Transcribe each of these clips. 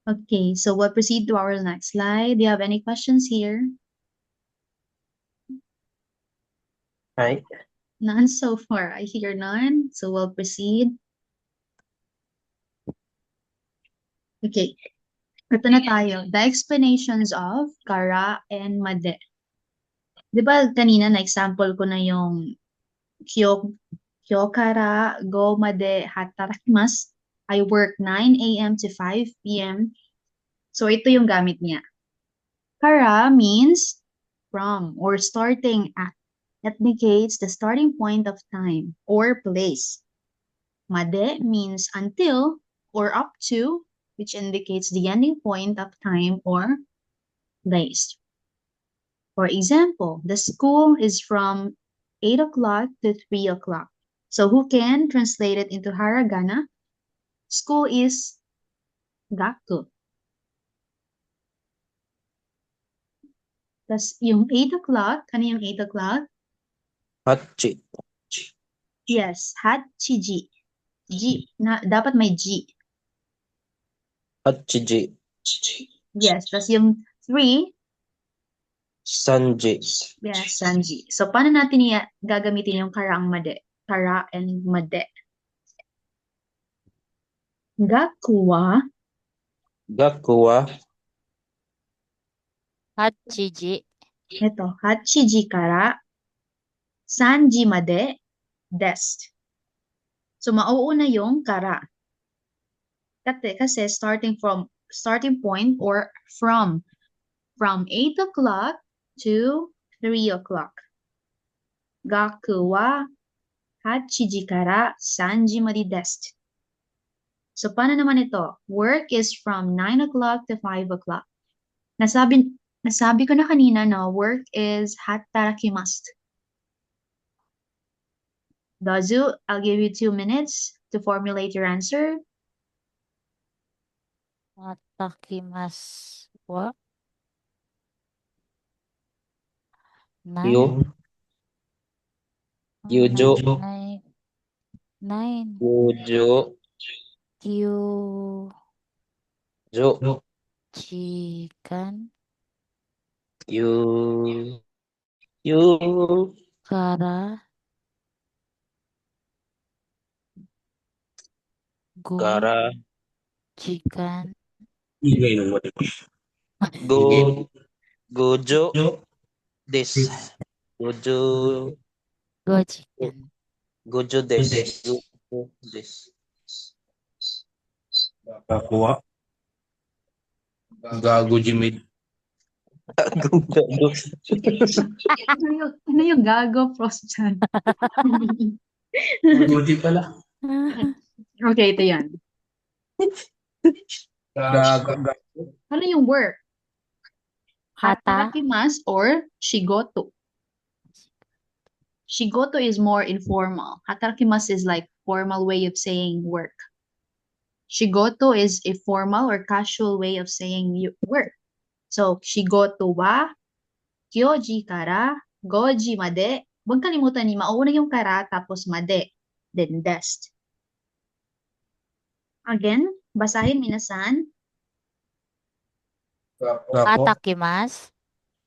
Okay, so we'll proceed to our next slide. Do you have any questions here? Hi. None so far. I hear none. So we'll proceed. Okay, ito na tayo. The explanations of kara and made. Di ba kanina na-example ko na yung kyo, kara go made hatarakimasu. I work 9 a.m. to 5 p.m. So ito yung gamit niya. Kara means from or starting at. That indicates the starting point of time or place. Made means until or up to, which indicates the ending point of time or place. For example, the school is from 8 o'clock to 3 o'clock. So who can translate it into Haragana? School is gaku. Tas yung 8 o'clock, ano yung 8 o'clock? Hachi. Yes, hachiji. G, na, dapat may G. Hachiji. Yes, tas yung 3, Sanji. yes, sanji. So paano natin gagamitin yung kara ang made? Kara and made. Gaku wa, Gaku wa Hachiji. ito, hachiji kara sanji made desu. So mauuna yung kara. Kasi starting point or from 8 o'clock to 3 o'clock. Gaku wa hachiji kara sanji made desu. So paano naman ito? Work is from 9 o'clock to 5 o'clock. Nasabi ko na kanina, no, work is hatarakimasu. Dazu, I'll give you 2 minutes to formulate your answer. Hatakimasu wa. Yu. 9. Yujo. 9. Yujo. Kyu. Jo. Jikan. Yu. Kara. Go. Kara. Jikan. Go. Gojo. Des. Gojo. Go jikan. Gojo des. Gojo des. Gakuha. Gago Jimid. Gago. Ano yung gago, Frost dyan? Hindi pala. Okay, ito yan. Gago. Ano yung work? Hata. Hatarakimasu or shigoto? Shigoto is more informal. Hatarakimasu is like formal way of saying work. Shigoto is a formal or casual way of saying work. So, shigoto wa kyoji kara goji made. Huwag kalimutan ni mauna yung kara tapos made. Then desu. Again, basahin minasan. Hatakimasu.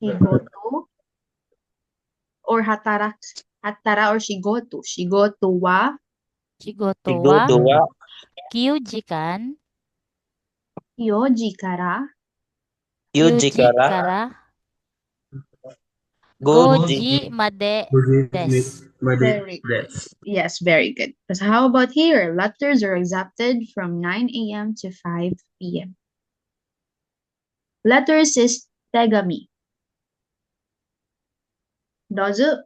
Shigoto or hatara or shigoto. Shigoto wa Shigoto wa. Shigoto wa Kyujikan. kyoji kara Yuji kara. Kara. Goji. Goji made des. Very good. Yes, very good. Because how about here? Letters are accepted from 9 a.m. to 5 p.m. Letters is tegami. Dozu.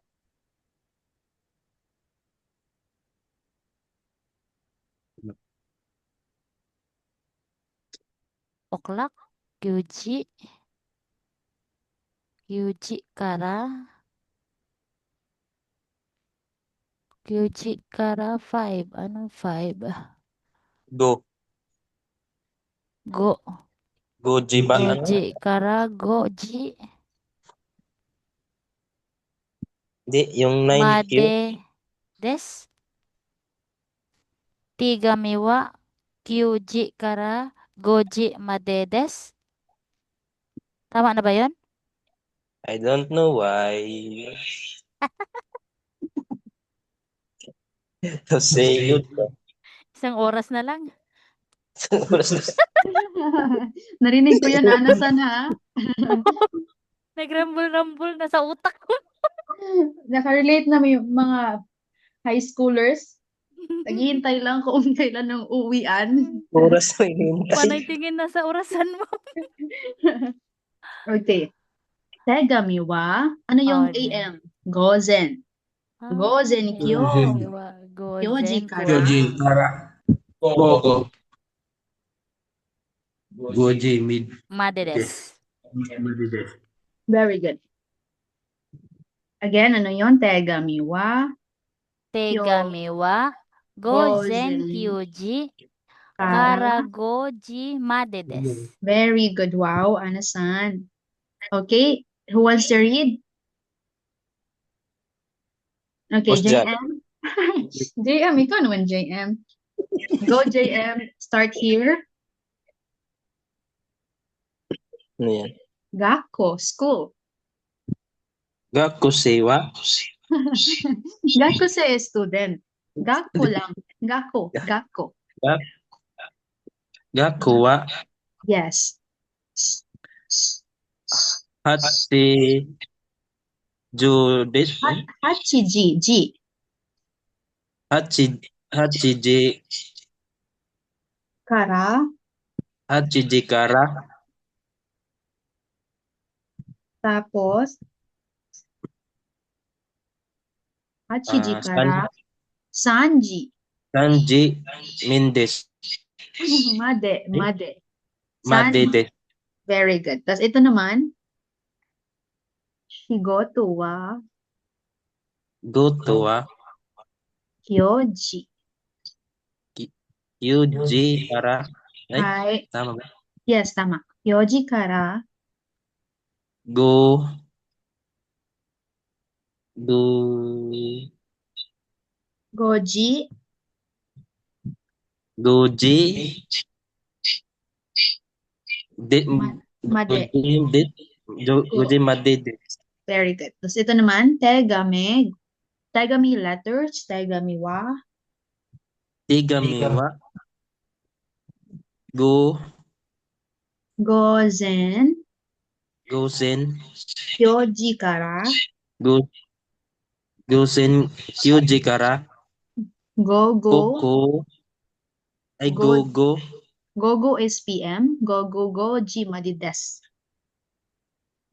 O'clock. Kyuji. Kyuji kara. Kyuji kara 5. Anong 5? Go. Go. Goji ba? Ano? Goji kara goji. Hindi, yung 9Q. Made des. Tigami wa kyuji kara Goji madedes. Tama na ba yun? I don't know why. To say good. Isang oras na lang. Narinig ko yun, Ana-san, ha? Nagrambol-rambol na sa utak ko. Nakarelate na may mga high schoolers. Naghihintay lang kung kailan ang uwian. Oras na hinihintay. Panay tingin na sa orasan mo. Okay. Tegami wa, ano yung Oh, AM? Gozen. Gozen okay. kyo. Kyoji Gozen kara. Goji kara. Gogo. Goji mid. madedes. Very good. Again, ano yon? Tegami wa, Tegami wa Gozen gozen kyuji kara. karagoji madedes. Very good. Wow, Ana-san. Okay. Who wants to read? Okay, Who's that? JM. JM, ikaw naman, JM. Go, JM. Start here. Ano yan? Gakko, school. Gakusewa. Gakko say student. Gakko lang. Gakko. Gakko. Gakuwa. Yes. Hati. Judith. Hachiji. Ji. Hachiji. Kara. Hachijikara. Tapos. Hachiji kara. Sanji. Sanji Mendes. Made. Made. Madede. Very good. Tapos ito naman. Shigoto wa Gotowa. kyoji. Yuji Kara. Ay, Ay, tama ba? yes, tama. Kyoji kara. Go. Goji. Goji. Made. Goji Madede. Very good. Tapos ito naman, tegame. Tegami letters. Tegami wa. Tigamiwa. Go. Gozen. Gosen. Kyoji kara. Gosen. Kyuji Kara. Gogo. Koko. Ay, Gogo. Gogo is PM. Gogo goji madides.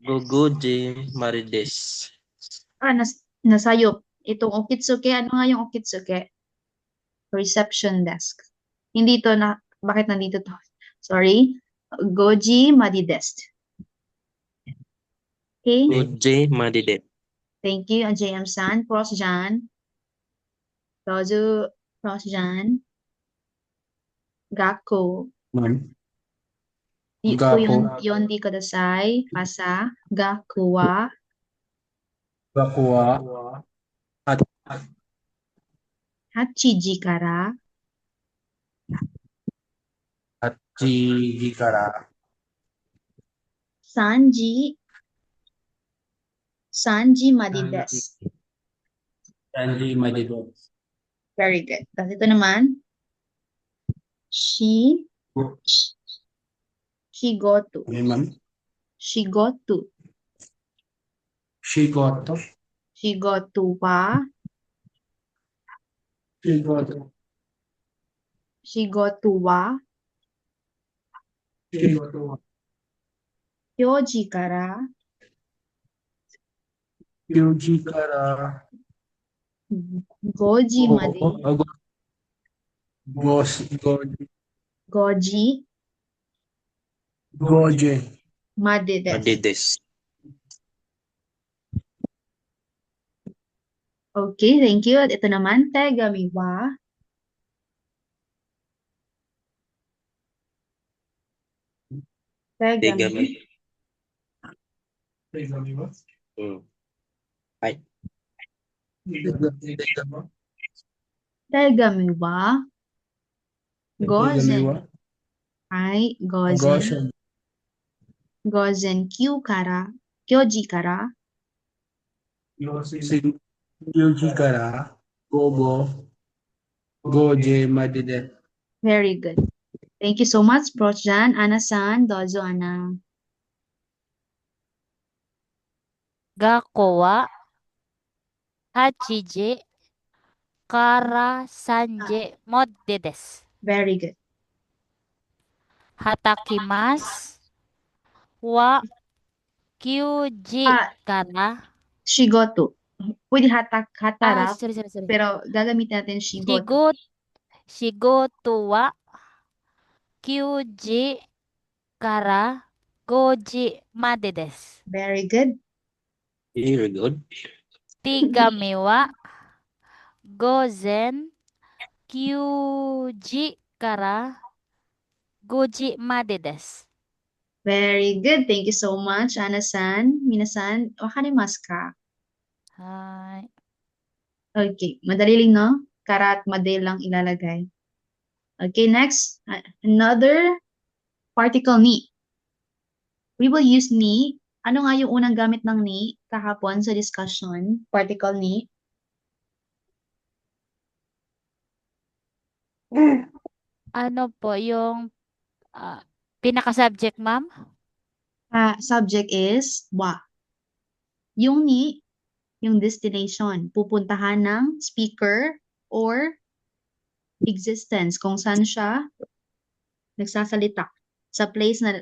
Gogoji Marides. Nasayop. Itong okitsuke. Ano nga yung okitsuke? Reception desk. Hindi to na, bakit nandito to? Sorry. Goji madides. Okay. Goji Madide. Thank you, JM-san. Cross-jan. Rozu, cross-jan. Gakko. Ito yon di kudasai. Pasa. Gakko wa. Gakuwa. Hachiji kara. Hachiji kara. Sanji. Sanji madides. Sanji madido. Very good. Tapos ito naman. Shigoto. Ma'am. Shigoto. Shigoto. Shigoto wa. Shigoto. Shigoto wa. Shigoto. Kyoji kara. Kyuji kara. Goji madides. Goji Goje. madides. Madides. Okay, thank you. At ito naman, tegami wa. Tegami. Tegami. Ay. Tegami wa. Gozen. はい、gozen. Gosen. Gozen Q から、kyoji から、 Kyuji kara, gogo, goje madide. very good. Thank you so much, Prof. Jan. Ana-san, dozo ana. Gakko wa Hachiji kara sanje modde desu. Very good. Hatakimasu wa kyuji Ah, kara. shigoto. Pwede hatarap, Sorry. pero gagamitin natin shigoto. Shigoto wa kyuji kara goji made desu. Very good. Very good. Tigami wa gozen kyuji kara goji made desu. Very good. Thank you so much, Ana-san. Minasan, wakarimasu ka? Hai. Okay, madali lang, no? Kara at made lang ilalagay. Okay, next, another particle ni. We will use ni. Ano nga yung unang gamit ng ni kahapon sa discussion? Particle ni. Ano po yung pinaka-subject, ma'am? Subject is wa. Yung ni, yung destination. Pupuntahan ng speaker or existence kung saan siya nagsasalita. Sa place na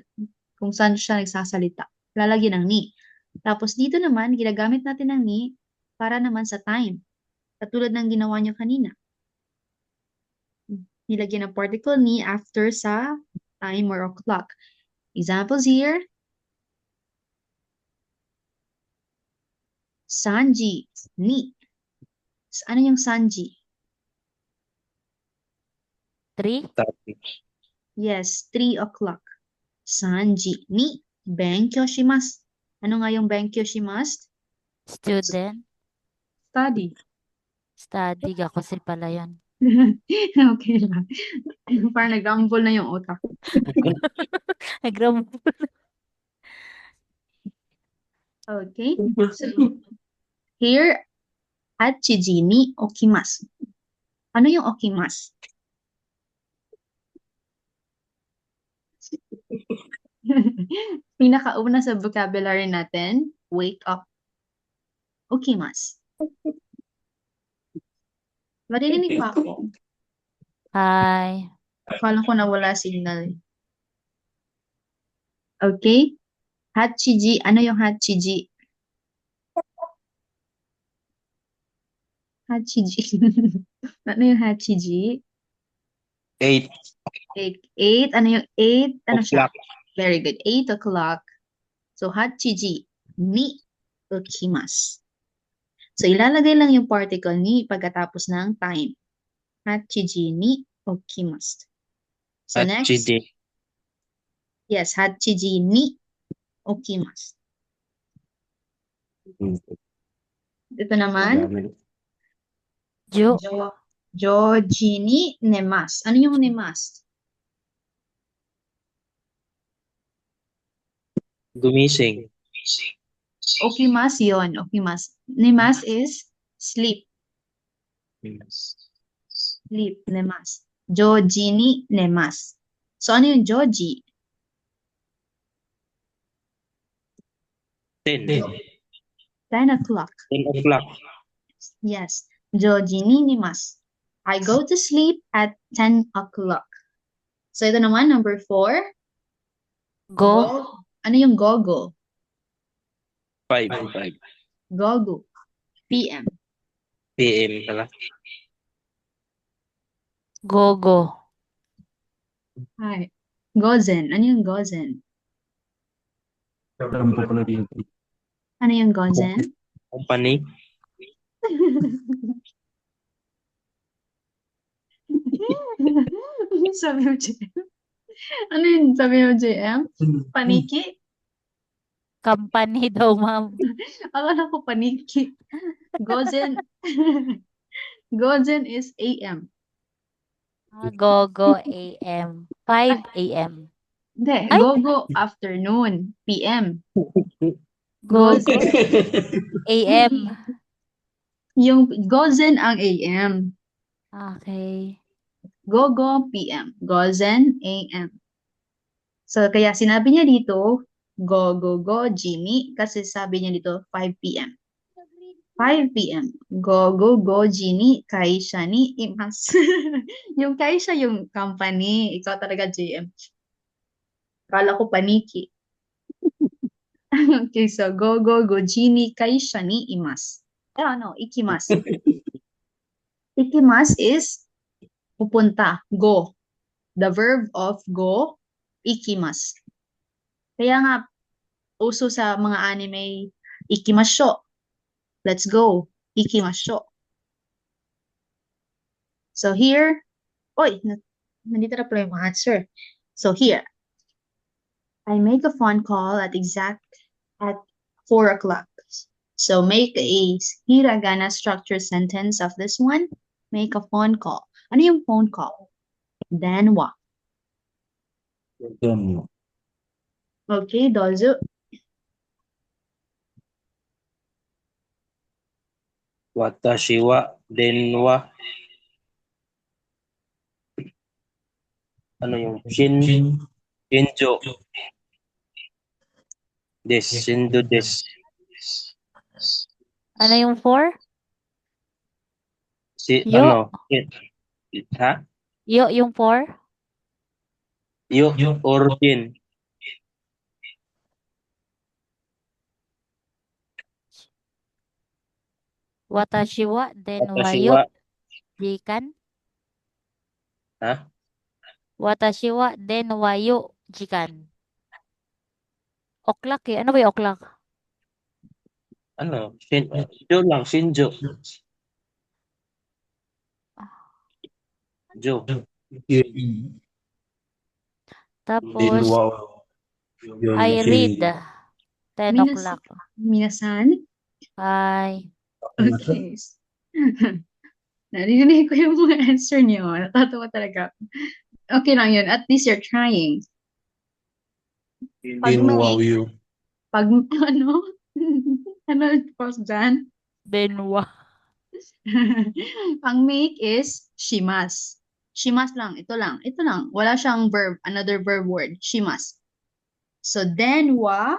kung saan siya nagsasalita. Lalagyan ng ni. Tapos dito naman, ginagamit natin ng ni para naman sa time. Katulad ng ginawa nyo kanina. Nilagyan ng particle ni after sa time or o'clock. Examples here. Sanji, ni. Ano yung sanji? 3. Yes, 3 o'clock. Sanji ni benkyou shimasu. Ano nga yung benkyou shimasu? Student. Study. Study. Gakusil pala yun. Okay lang. Parang nag-rumble na yung utak. Nagram. Okay. So, here, hachiji ni okimasu. Ano yung okimasu? Pinakauna sa vocabulary natin, wake up. Okimasu. Maririnig pa ako. Hi. Akala ko nawala signal. Okay? Hachiji. Ano yung hachiji? Hachiji. Ano yung hachiji? 8 8. Ano yung 8? Ano siya? o'clock. Very good. 8 o'clock. So, hachiji ni okimasu. So, ilalagay lang yung particle ni pagkatapos ng time. Hachiji ni okimasu. So, next. Hachiji. Yes, hachiji ni okimasu. Ito naman. Joji ni nemasu. Ano yung nemasu? Gumising. Okimasu yun. Okimasu. Nemasu is sleep. Sleep. Nemasu. Joji ni nemasu. So, ano yung joji? 10 10 o'clock. o'clock. Yes. Joji ni nemasu. I go to sleep at 10 o'clock. So, ito naman, number 4. Go. Ano yung gogo? 5 Gogo. PM. PM pala. Go. Hi. Gozen. Ano yung gozen? Alam ko pala dito. Ano yung gozen? Company. Ano yung sabi mo, JM? Ano yung sabi mo, JM? Paniki? Company daw, ma'am. Akala ko paniki. Gozen. Gozen is AM. Go AM. 5 AM. Hindi, Ay, go afternoon, PM. go Gozen, AM. yung gozen ang AM. Okay. Go PM. Gozen AM. So, kaya sinabi niya dito, go, Jimmy, kasi sabi niya dito, 5 PM. 5 PM. Go, Jimmy, kaisha ni imas. Yung kaisha yung company, ikaw talaga JM. Kala ko paniki. Okay, so go, Jimmy, kaisha ni imas. No, ikimas. Ikimas is pupunta, go. The verb of go, ikimas. Kaya nga, uso sa mga anime, ikimasyo. Let's go. Ikimasyo. So here, nandito na pala yung mga answer. So here, I make a phone call at 4 o'clock. So make a hiragana structure sentence of this one. Make a phone call. Ano yung phone call? Denwa. Dono. Okay, dozo. Watashi wa denwa. Ano yung shinjo des. Ano yung 4? Ano? Ha? Yung 4? Yo or shin. Watashi wa denwa Watashi yo wa. jikan. Ha? Watashi wa denwa yo jikan. O'clock eh. Ano ba yung o'clock? Ano? Shinjo lang. Shinjo. Jo. Tapos, Denwa. I read 10 Minas- o'clock. Minasan? Bye. Okay. Narinig ko yung mga answer niyo. Natatawa talaga. Okay lang yun. At least you're trying. Pag Denwa may, you. pag, ano? Ano, pause dyan? Denwa. Ang make is shimas. Shimas lang. Ito lang. Ito lang. Wala siyang verb. Another verb word. Shimas. So, denwa.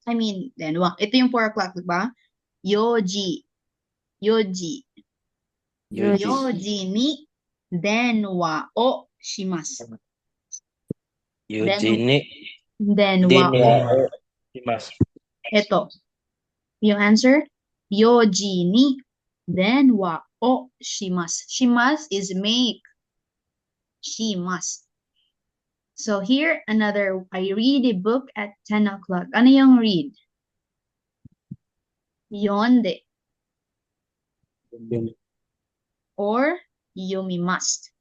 Denwa. Ito yung 4 o'clock, diba? Yoji. Yoji. Yoji ni denwa o shimasu. Eugene. Denwa o. Denwa. Shimasu. Ito. Yung answer, yoji ni denwa o shimasu. Shimasu is make. Shimasu. So here, another, I read a book at 10 o'clock. Ano yung read? Yonde. Or yomimasu.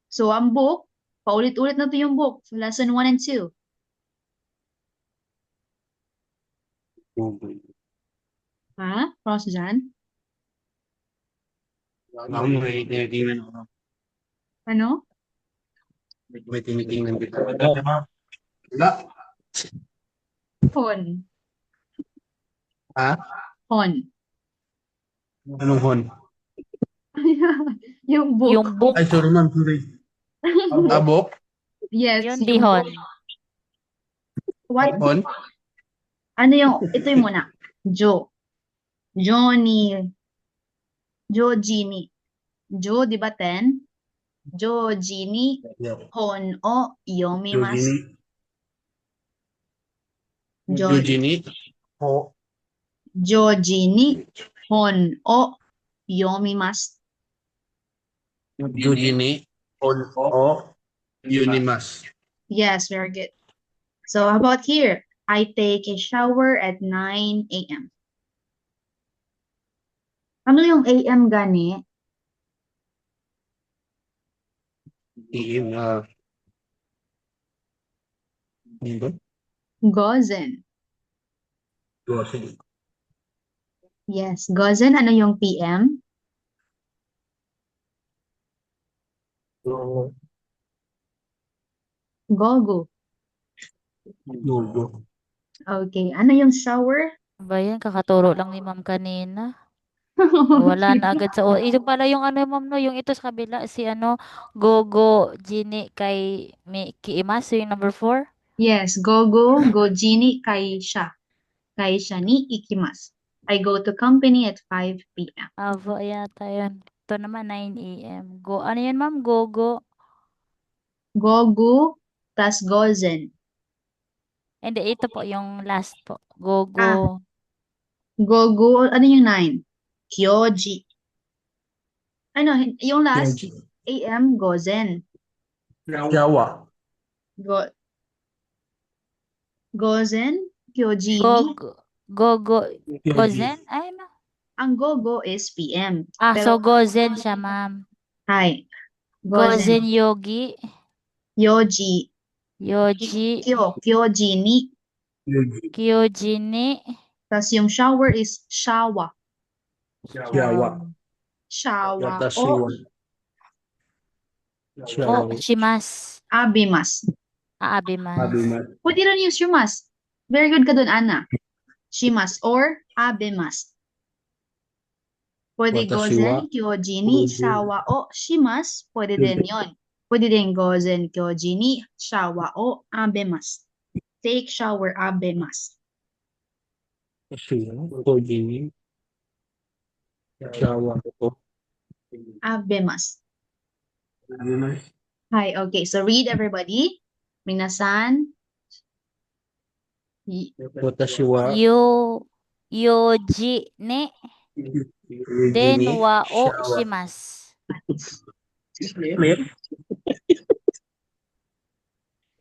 So ang book, paulit-ulit na to yung book. So lesson 1 and 2. Ha? Cross dyan? May tinitingnan ako. Ano? May tinitingnan dito. Wala. Hon. Ha? Hon. Anong hon? Yung book. Yung book. Ay, sorry ma'am. Sorry. Abok? Yes. Yun yung dihon. book. What? Hon? Ano yung, ito yung muna. Jo. Johnny. Jojini. Jo, di ba 10? Jojini. Hon o yomimasu. Eugenie? Ho. Jojini. Hon o yomimasu. Eugenie? Hon. O. Unimas. Yes, very good. So how about here? I take a shower at 9 a.m. Ano yung AM gani? Iim. Gozen. Yes, gozen. Ano yung PM? Gogo. Gogo. Okay. Ano yung shower? Ba yan? Kakaturo lang ni ma'am kanina. Wala na agad sa ito pala yung ano ma'am no, yung ito sa kabila si ano Gogo Gini kay Kiimas yung number 4. Yes, gogo, gojini, kaisha. Kaisha ni ikimasu. I go to company at 5 p.m. Avo yata yun. Ito naman 9 a.m. Ano yan ma'am? Gogo. Gogu plus gozen. Hindi, ito po yung last po. Ah, Gogo. gogu, ano yung 9? Kyoji. Ano, yung last, Kyoji. AM, gozen. Yawa. Go, gozen, kyojini. Gogo. Kyoji. Gozen? Ay, no. Ang gogo is PM. So Pero, Gozen siya ma'am. hi, Gozen gozen, Yogi. yoji, Yoji. kyojini. Kyoji. Kyojini. Tapos yung shower is shawa. Yawa. Shawa Watashi o wa. O shimas. abimas. Aabimas. Abimat. Pwede rin yung shimas. Very good ka dun, Ana. Shimas or abimas. Pwede Watashi wa. gozen, kyojini, shawa o shimas. Pwede din yon. Pwede din gozen, kyojini, shawa o abimas. Take shower, abimas. Kyoji. Yawa. Abimas. Hi, okay. So read everybody. Minasan. Watashi wa. Yoji ne. Den wa o shimas.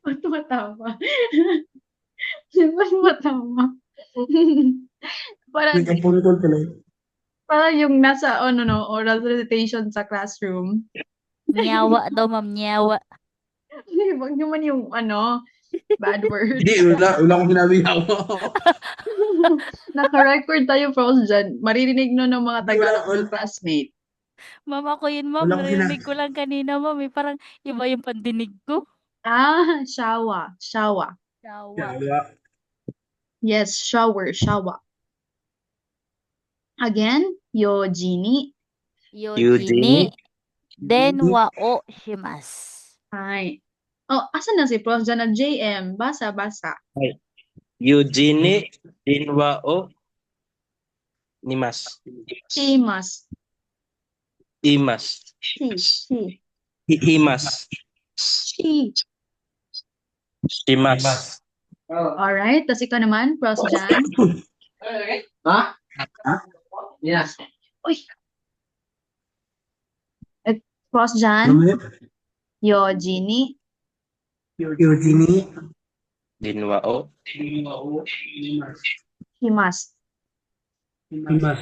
Ba't tumatawa? Ba't tumatawa? Parang, parang yung nasa, oral recitation sa classroom. Nyawa daw ma'am, nyawa. Wag naman yung, bad word. Hindi, wala akong sinabi yawa. Naka-record tayo, Pros, dyan. Maririnig nun ng mga Tagalog classmate. Ma'am, ako yun ma'am. Wala akong Narinig ko lang kanina ma'am. Parang iba yung pandinig ko. Shawa. Shawa. Nyawa. Yes, shower, shawa. Again, yojini. Yojini. Den wa o shimas. Hi. Oh, asan na si Prof. Dyan? JM. Basa. Eugenie Dinwao Nimas. Shimas. Imas. Si. Himas. Shi. Shimas. Alright. Tapos ikaw naman, Prof. Jan. Yes. Uy. Prof. Jan. Yojini. Eugenie. Dinwao. Shimas. Himas.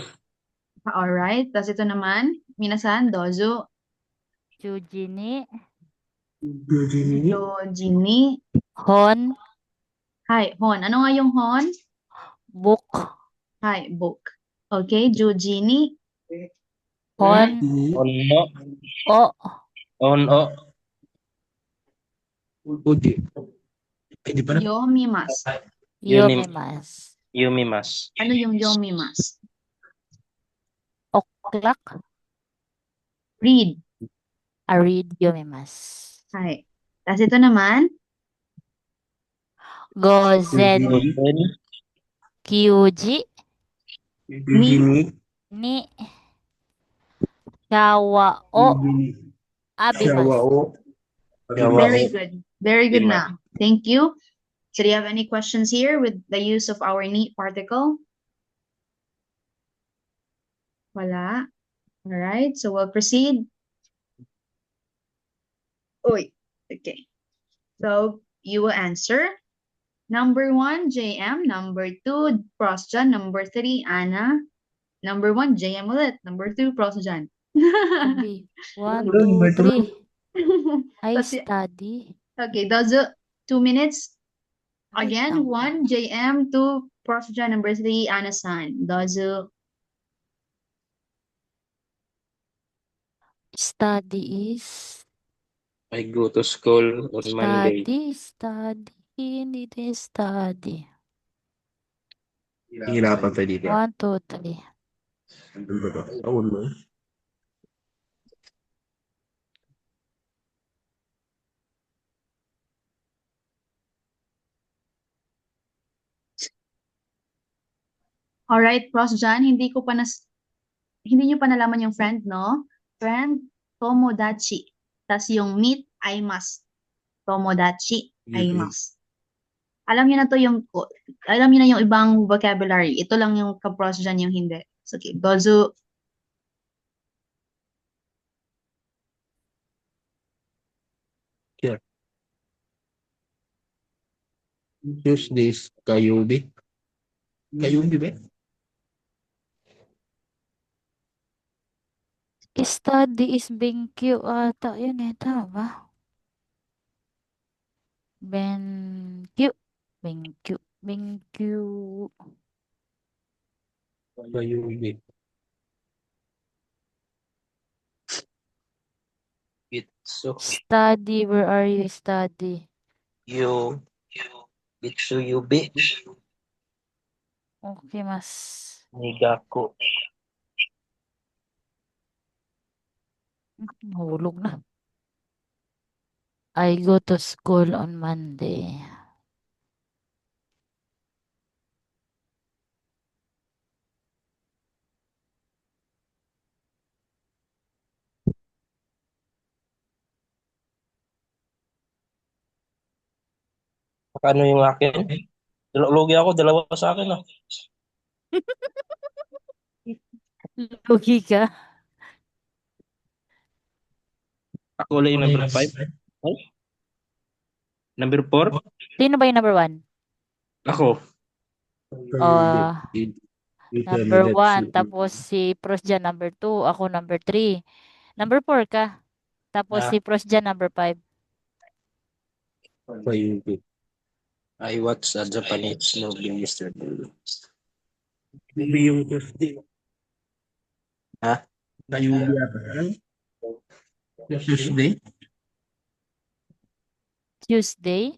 Alright. Tapos ito naman, minasan, dozo. Yojini. Eugenie. Yojini. Hon. Hi, hon. Ano nga yung hon? Book. Hi, book. Okay, Jujini. Hon. Ono. O. Ono. Udi. Di ba na? Yomimas. Yomimas. Yumimas. Ano yung yomimas? O'clock. Read. Read yomimas. Hi. Tapos ito naman, Gozen. Gozen. Kyuji. Eugenie. Ni. Shawa o. Abimas. Yawa o. Yawa. very good. Very good Dimas. na. Thank you. So do you have any questions here with the use of our neat particle? Wala. All right, so we'll proceed. Uy, okay. So you will answer. Number 1, JM. Number 2, Prosjan. Number 3, Anna. Number 1, JM ulit. Number 2, Prosjan. Sabi. 1, 2, 3. I That's it. study. Okay, those are 2 minutes. Ay, Again, tama. 1, JM, 2, Prosjan. Number 3, Anna-san. Those are Study is I go to school on Monday. Study, hindi din study. Hihirapan tayo dito. 1, 2, 3. Ano ba to? Oo, no? Alright, Pros John, hindi nyo pa nalaman yung friend, no? Friend, tomodachi. Tas yung meet, aimasu. Tomodachi, aimasu. Alam niyo na to alam niyo na yung ibang vocabulary. Ito lang yung ka-pros dyan yung hindi. So, okay, dozu. Tuesdays, kayubi. Kayubi ba? Study is benkyo ata. Yun eh, tama ba? Benkyo. Benkyo. Benkyo. Kayubi. Gitsu. Study, where are you study? You. Gitsu yubi. Okay, mas. Nigaku. Nahulog na. I go to school on Monday. Ano yung akin? Lugi ako, dalawa sa akin ah. Lugi ka. Ako ulit yung number 5. Number 4? Sino ba yung number 1? Ako. Number 1. Tapos si Pros dyan, number 2. Ako number 3. Number 4 ka. Tapos si Pros dyan, number 5. Kayubi. I watched a Japanese movie yesterday. Kayubi yung Tuesday. Ha? Kayubi ata. Tuesday? Tuesday.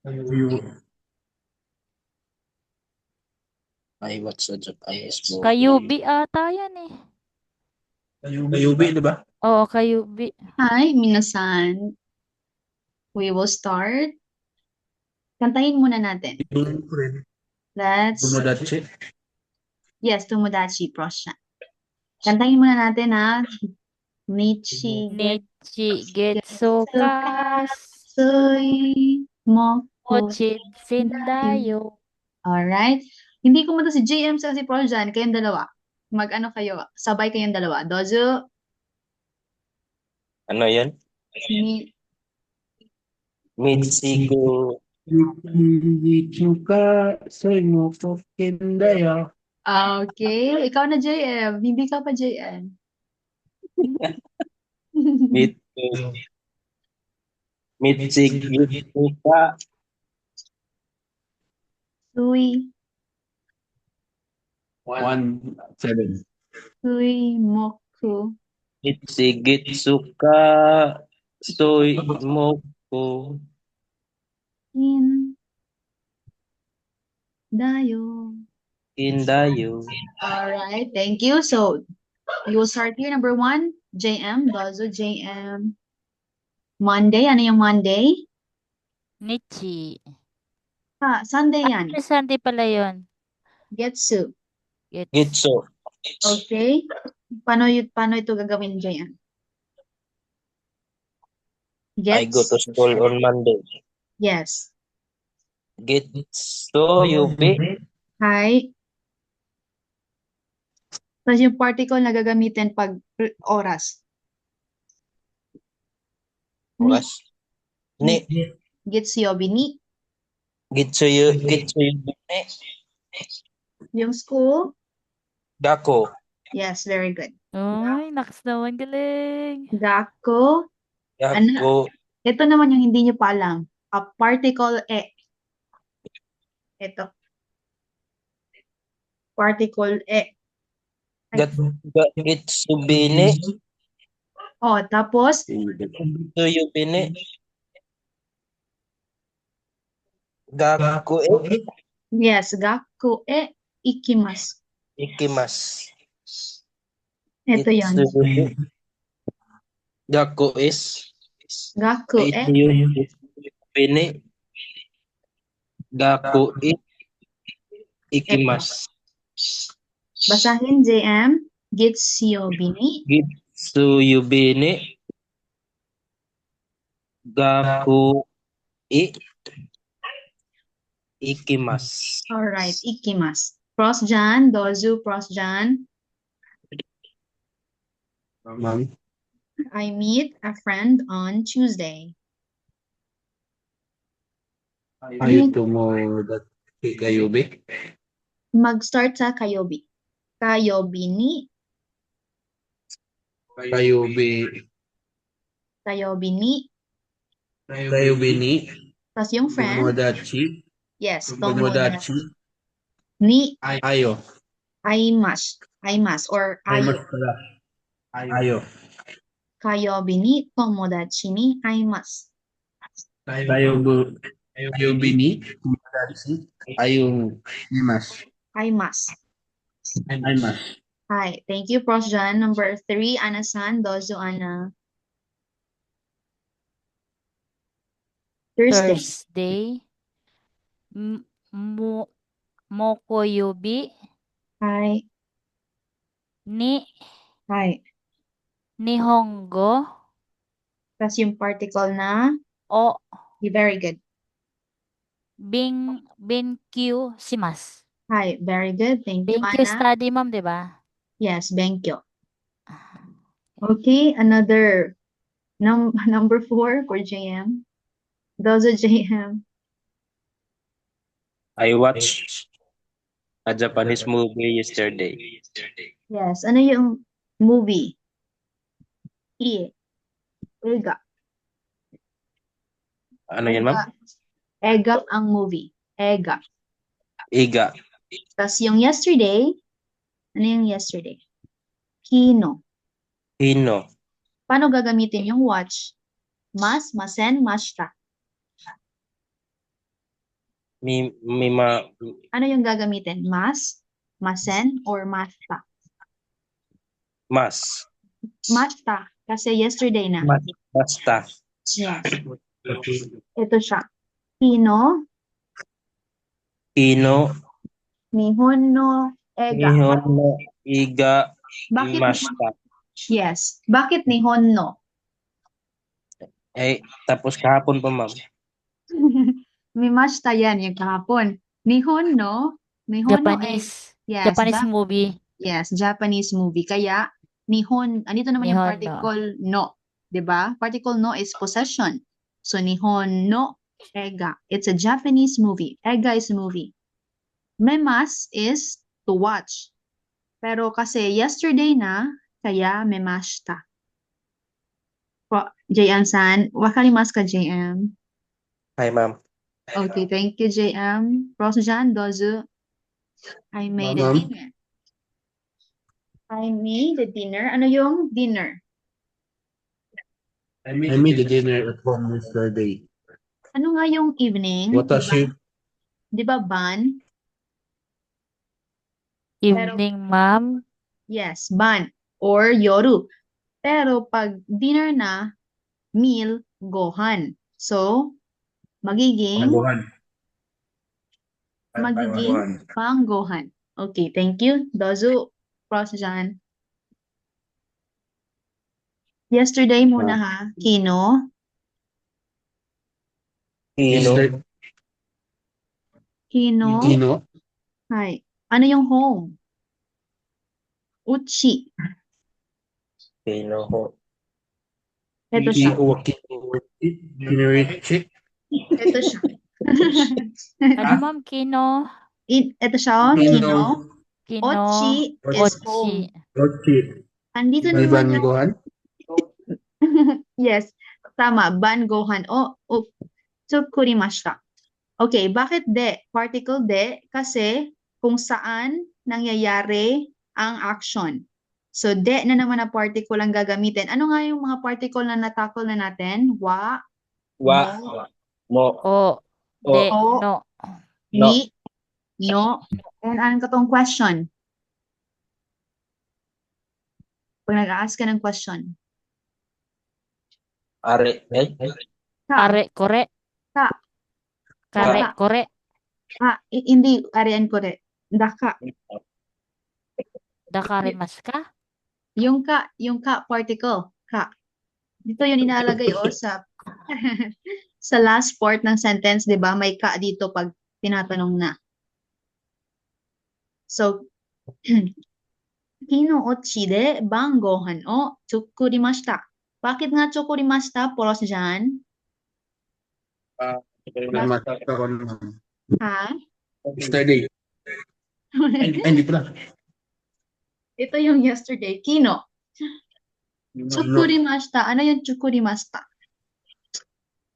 Kayubi. I watched a Japanese movie. Kayubi ata yan eh. Kayubi, di ba? Oo, kayubi. Hi, minasan. We will start. Kantahin muna natin. Yung friend. Let's, Tomodachi. yes, tomodachi, Pros siya. Kantahin muna natin ha. Nichi Nichi getsu ka Sui Moko. mochi sindayo. Alright. Hindi ko si JM sa si Paul dyan. Kayong dalawa. Mag-ano kayo? Sabay kayong dalawa. Dozo. Ano yan? Ni Michigo. Ichuka soy mo kendaya. Okay. Ikaw na JM. Hindi ka pa JM. Michigo. Sui. 1-7. Sui Moku. Michigitsuka. Soy moko. In. Dayo. Indayo. Alright. Thank you. So, you will start here. Number 1, JM. Dozo, JM. Monday. Ano yung Monday? Nichi. Sunday yan. Sunday pala yun. Getsu. Gitsu. Okay. Paano ito gagawin, JM? I go to school on Monday. Yes. Gitsu yubi. Hi. Tapos yung particle na gagamitin pag oras. Oras. Ni. Gitsu yobi ni. Gitsu yubi. Yung school. Gako. Yes, very good. Uy, nakas naman, galing. Gako. Gako. Ito naman yung hindi nyo pa alam. A particle e. Ito. Particle e. Gitsubini. Oh, tapos, Tuyubini. Gaku yes, gaku e ikimasu. ikimasu. Ito yon. Itsuyubi. Gaku Gaku e. Itsuyubini. Gaku ikimasu. Basahin, JM. Gitsyobini. Gitsuyubini. Gaku ikimasu. Alright, ikimasu. Prosjan, dozu, prosjan. Ma'am, I meet a friend on Tuesday. ayaw mo that kayubi? Mag-start sa kayobi. Kayobini. Kayubi. Kayobini. Kayubi ni Tapos yung friend. Tomodachi. Yes, Tomodachi. Ni Ayo. aimasu. Aimasu or ayo. pala. Ayo. Kayobi ni tomodachi ni aimasu. Kayubi ni Tomodachi. Ayong imas. Aimasu. Imas. Hi, thank you, Prosjan. Number 3, Ana-san, dozu, Ana. Thursday. Thursday. Mokoyobi Hi. ni Hi. Nihongo Tapos yung particle na. o Very good. Benkyu shimasu. Hi, very good. Thank you, Benkyu Ana. study, ma'am, di ba? Yes, benkyo. Okay, another number 4 for JM. Dozu, JM. I watched a Japanese movie yesterday. Yes, ano yung movie? Ega. Ano yan, ma'am? Ega ang movie. Ega. Iga. Tapos yung yesterday, ano yung yesterday? Kino. Hino. Paano gagamitin yung watch? Mas, masen, mashita. Ano yung gagamitin? Mas, masen, or mashita? Mas. Mashita. Kasi yesterday na. Basta. Yes. Ito siya. Kino, Hino. nihon no, ega. Nihon no iga Bakit imashita. Yes. Bakit nihon no? Tapos kahapon pa, ma'am. Mimashita yan yung kahapon. Nihon no? Nihon no, Japanese. yes. Japanese movie. Yes, Japanese movie. Kaya, nihon, andito naman yung Nihon no. particle no. 'Di ba? Particle no is possession. So, nihon no, ega. It's a Japanese movie. Ega is a movie. Memas is to watch. Pero kasi yesterday na, kaya memashita. JM-san, wakarimasu ka, JM? Hi, ma'am. Okay, thank you, JM. Prosjan, dozu. I made a Ma'am. dinner. I made a dinner. Ano yung dinner? I made the dinner at home yesterday. Ano nga yung evening? What was it? Di ba ban? Evening, ma'am. Yes, ban. Or yoru. Pero pag dinner na, meal, gohan. So, magiging panggohan. Okay, thank you. Dozu, Prosjan. Yesterday muna ha, Kino. Hino. Kino. Kino. Hi. Ano yung home? Uchi. Hino ho. Ito siya. Kinorichi. Ito siya. Ano, ma'am? Kino? Ito siya, Kino. Kino. Ochi is home. Ochi. Andito May naman yung... bangohan? Yes, tama. Ban gohan. Tsukurimashita. Okay, bakit de? Particle de kasi kung saan nangyayari ang action. So, de na naman na particle ang gagamitin. Ano nga yung mga particle na natakol na natin? Wa, Wa, mo, mo, O, o, de, o, no. no, ni, no. And anong katong question? Pag nag-ask ka ng question. are, Ka, Are, kore. ka, Kare, ka. kore. Hindi, arian ko rin. Daka. Dakarimas ka? Yung ka particle. Ka. Dito yun inalagay sa sa last part ng sentence, 'di ba? May ka dito pag tinatanong na. So, Kino ochi de bangohan o tsukurimashita. Bakit nga tsukurimashita, Polos dyan? Namatak ako naman. Ha? Yesterday. Ay, hindi pala. Ito yung yesterday. Kino. No. Tsukurimashita. Ano yung tsukurimashita?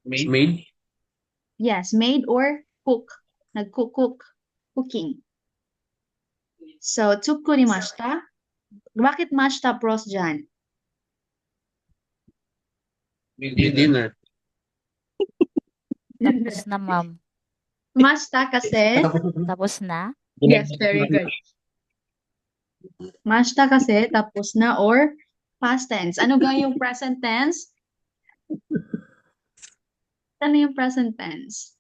Made? Yes, made or cook. Nag-cook. Cooking. So, tsukurimashita. Bakit mashita, Pros dyan? Dinner. Tapos na, ma'am. Mashita kasi, Tapos na? yes, very good. Mashita kasi, tapos na, or past tense. Ano ga yung present tense? Ano yung present tense?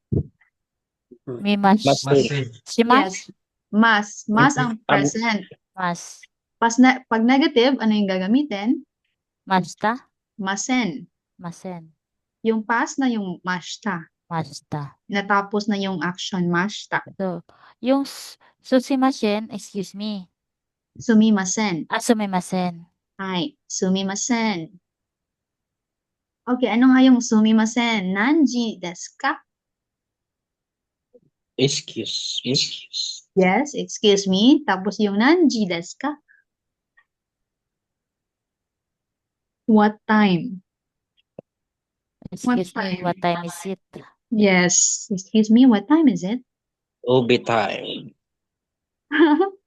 May mas. Master. Si mas? Yes, mas. Mas ang present. Mas. Pag negative, ano yung gagamitin? Masta? Masen. Masen. Yung past na yung mashita. Masta. Natapos na yung action mashita. So, yung sumimasen, excuse me. Sumimasen. Sumimasen. Ay, sumimasen. Okay, ano nga yung sumimasen? Nanji desu ka? Excuse. Yes, excuse me. Tapos yung nanji desu ka? What time? Excuse me, time? what time is it? Yes, excuse me, what time is it? Ubi time.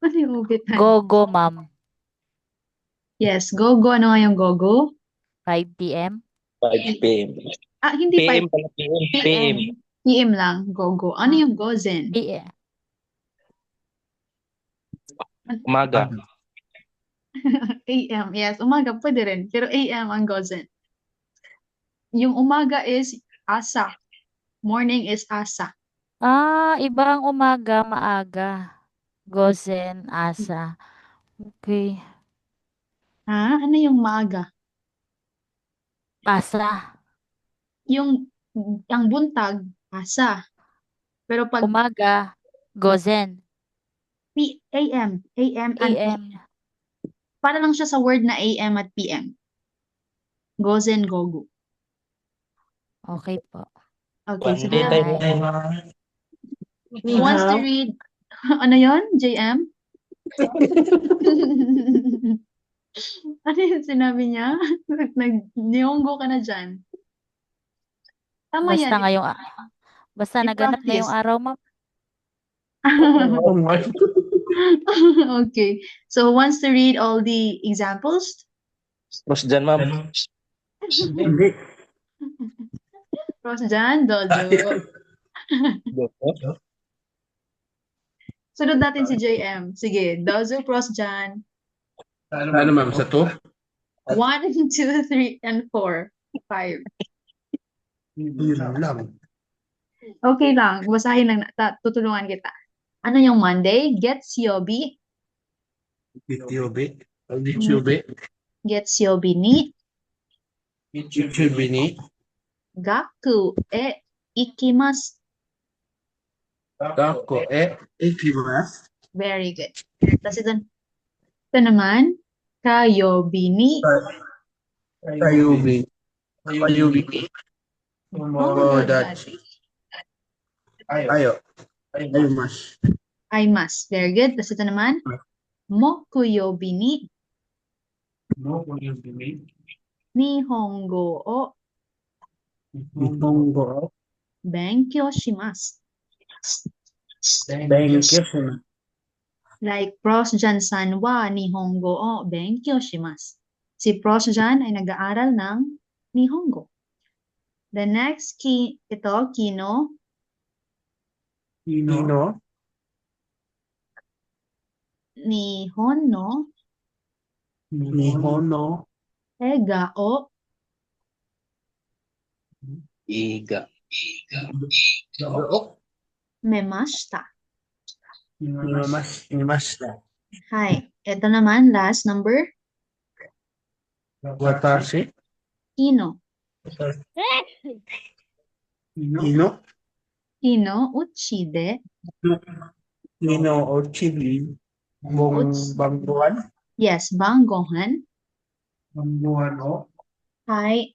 Ano yung ubi time? Go, ma'am. Yes, go. Ano nga yung go? 5 p.m. 5 p.m. Hindi PM 5 pala, PM. PM lang, go. Ano yung gozen? PM. Umaga. AM, yes. Umaga, pwede rin. Pero AM ang gozen. Yung umaga is asa. Morning is asa. Iba ang umaga, maaga. Gozen, asa. Okay. Ano yung maaga? Asa. Ang buntag, asa. Pero pag Umaga, gozen. AM and AM. para lang siya sa word na AM at PM. Gozen, gogo. Okay po. Okay, so One day Bye. tayo. who wants to read? Ano yon, JM? Ano yung sinabi niya? Nag-nihongo ka na dyan. Tama Basta yan. ngayong, basta naganap na yung I-practice. araw, ma'am. Oh my. Okay. So who wants to read all the examples? Tapos dyan, ma'am. Hindi. Pros dyan, Dojo. Sunod natin si JM. Sige, Dojo, pros dyan. Ano ma'am, sa to? 1, 2, 3, and 4. 5. Yun lang. Okay lang. Basahin lang. Tutulungan kita. Ano yung Monday? Getsuyobi. Yobe. Yobe. Getsuyobi ni Yobe ni. gaku e ikimasu. Dako ikimasu. Very good. Tapos ito naman, kayobi ni. Kayobi. Kayobi ni. Oh, Tomodachi. Ayo. Ayumasu. Aimas. Very good. Tapos ito naman, mokuyobi ni nihongo o Nihongo. benkyou shimasu. Thank you. Like, Pros Jan-san wa Nihongo o benkyou shimasu. Si Pros Jan ay nag-aaral ng Nihongo. The next Kino, Kino. Nihon no Nihon no. Ega o Iga. O. Memashita. Mimashita. Hi. Ito naman, last number, Watashi. Kino. Kino. Kino uchi de Kino o chili. Bangguan. Yes, Banggohan. Bangguan o. Hi.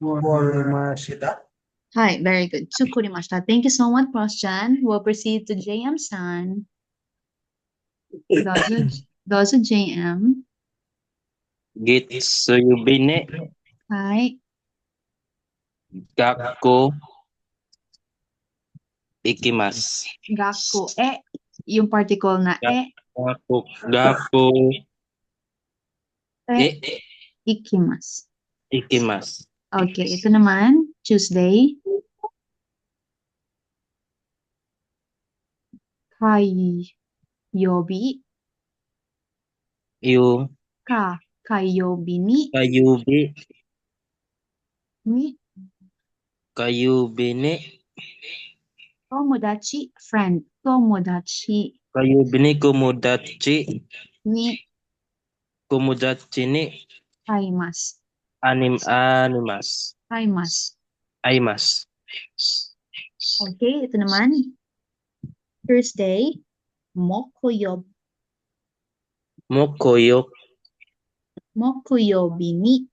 Mashita. Hi, very good. Tsukurimashita. Thank you so much, Prosjan. We'll proceed to JM-san. Those are JM. Gitsuyubine. Hi. Gakko. Ikimasu. Gaku yung particle na Gakko. ikimasu. Ikimasu. Okay, ito naman, Tuesday. Kayobi. Kayobi ni Kayubine. tomodachi, friend. Tomodachi Kayubine komodachi. ni Komodachi ni kaimasu. animas. Aimas. Okay, ito naman, Thursday. Mokoyobi ni.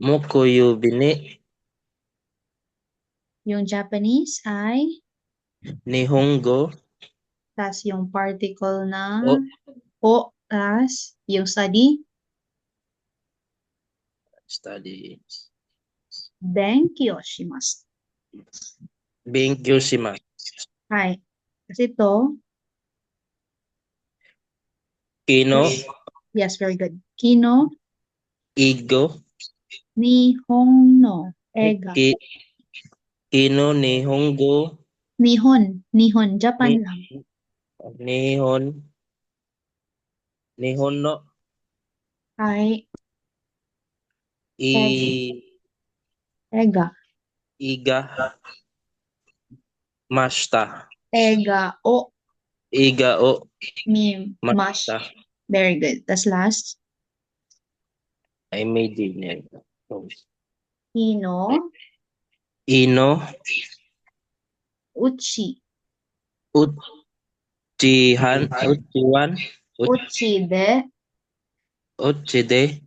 Mokoyubine. Yung Japanese ay, Nihongo. tas yung particle na O. tas yung study, Study. Benkyou shimasu. Benkyou shimasu. Hi. Kasi ito, Kino. yes, very good. Kino, Igo. Nihon no Ega. Kino Nihongo. Nihon, Japan lang. Nihon no Hi. Iga Ega. Mashita. Ega o Iga o mash. Mashita. Very good. Tas last, I made it. Ino, Ino. Uchi. Uchiwan. Uchide,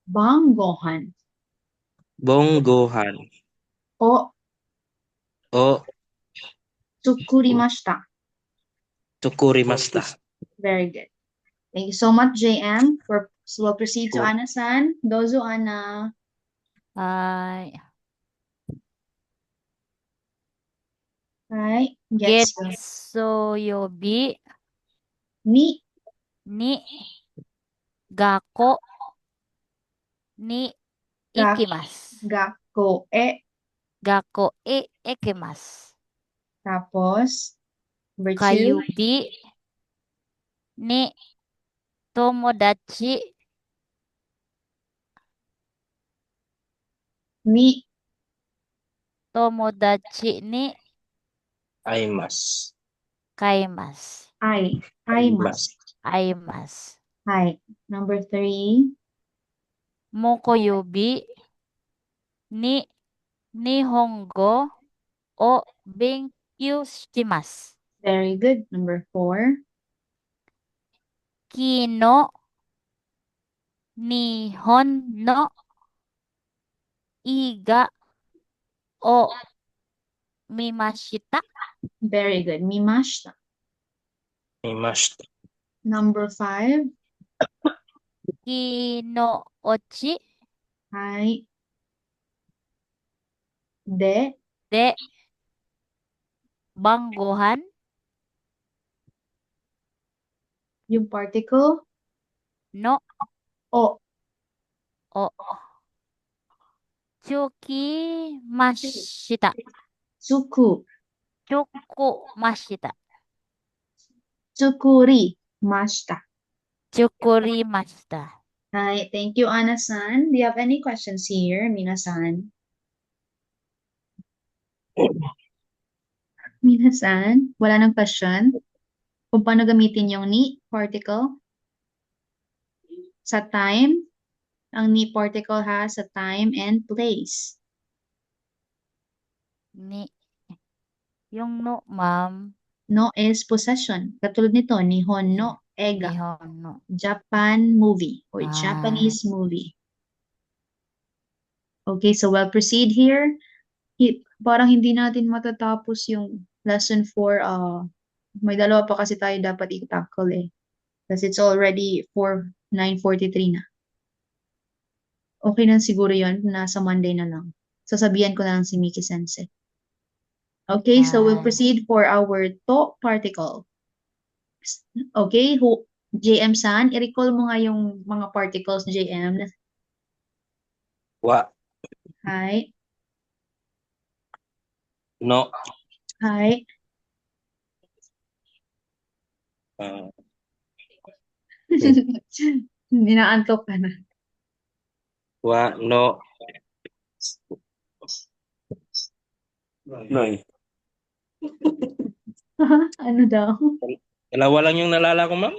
Banggohan. Bonggohan. O O tsukurimashita. Tsukurimashita. Very good. Thank you so much, JM. We'll proceed to Ana-san. Dozo, Ana. Hi. Hi. Getsuyobi Ni ni gakko ni ikimasu. Gakko Ikimasu. Tapos, number 2. Kayubi ni tomodachi Ni Aimas. kaimasu. Aimasu. Hi. Number 3. Mokoyobi ni Nihongo o benkyou shimasu. Very good. Number 4. Kino Nihon no Iga o Mimashita. Very good. Mimashita. Number 5. Kinoochi Hi. De de Banggohan Yung particle, No. o. O. Tsukimashita. Tsuku. Tsukumashita. Tsukurimashita. Tsukurimashita. Hi, thank you, Ana-san. Do you have any questions here, Mina-san? Mina-san, wala nang question? Kung paano gamitin yung ni particle? Sa time, ang ni particle has a time and place. Ni. Yung no, ma'am. No is possession. Katulad nito, Nihon no Ega. Nihon no. Japan movie or Ah. Japanese movie. Okay, so we'll proceed here. Parang hindi natin matatapos yung lesson 4. May dalawa pa kasi tayo dapat i-tackle eh. Kasi it's already 9:43 na. Okay na siguro yun. Nasa Monday na lang. Sasabihan ko na lang si Miki Sensei. Okay, so we'll Ah. proceed for our to particle. Okay, JM-san, i-recall mo nga yung mga particles, JM. Wa. Hi. No. Hi. Uh, Ninaantok ka na. wa. No. No. Ano daw? Dalawa lang yung nalala ko, ma'am.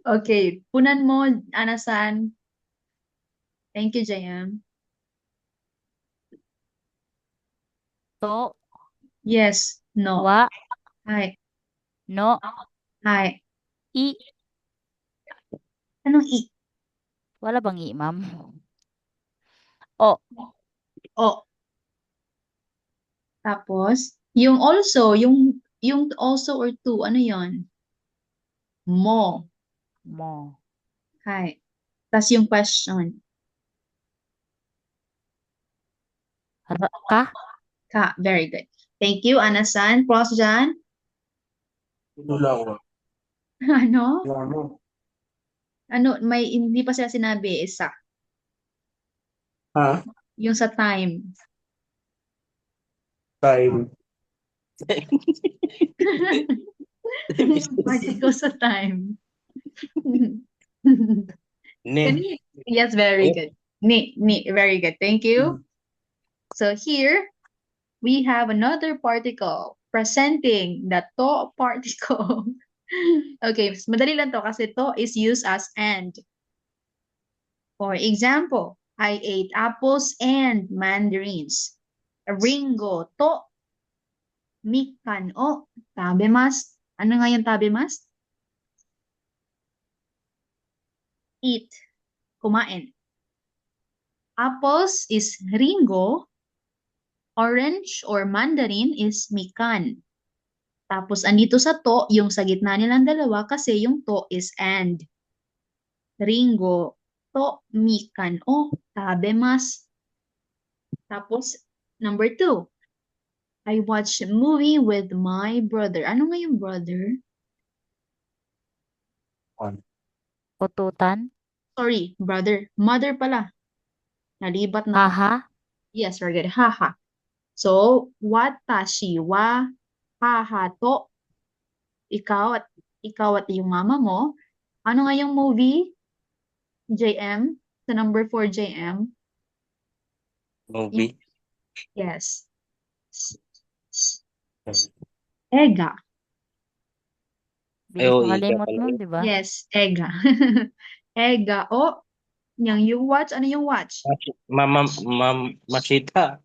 Okay, punan mo, Ana-san. Thank you, JM. To. Yes, no. Wa. Hi. No. Hi. I. Anong i? Wala bang i, ma'am? O. O. Tapos, yung also, yung also or to, ano yon? Mo. Mo. Hi. Tapos yung question. Ka. Ka. Very good. Thank you, Ana-san. Prof. Jan? Wala ko. Ano? Wala mo. Ano, may hindi pa sila sinabi, isa. Ha? Yung sa time. Time. Yung particle sa time. Ni. Yes, very good. Very good. Thank you. So here, we have another particle presenting the to particle. Okay, madali lang to kasi to is used as and. For example, I ate apples and mandarins. Ringo to mikan o tabemasu. Ano nga yung tabemasu? Eat. Kumain. Apples is ringo. Orange or mandarin is mikan. Tapos, andito sa to, yung sa gitna nilang dalawa kasi yung to is and. Ringo, to, mikan, o, tabemasu. Tapos, number 2. I watched a movie with my brother. Ano nga yung brother? Ututan. Sorry, brother. Mother pala. Nalibat na ako. Haha. Yes, very good. Haha. So, watashi wa haha to. Ikaw at yung mama mo. Ano nga yung movie? JM? Sa number 4, JM? Movie. Yes. Ega. Bilis Ika makalimot pala nun, yun. di ba? Yes, ega. Ega. O, yung watch. Ano yung watch? Mashita.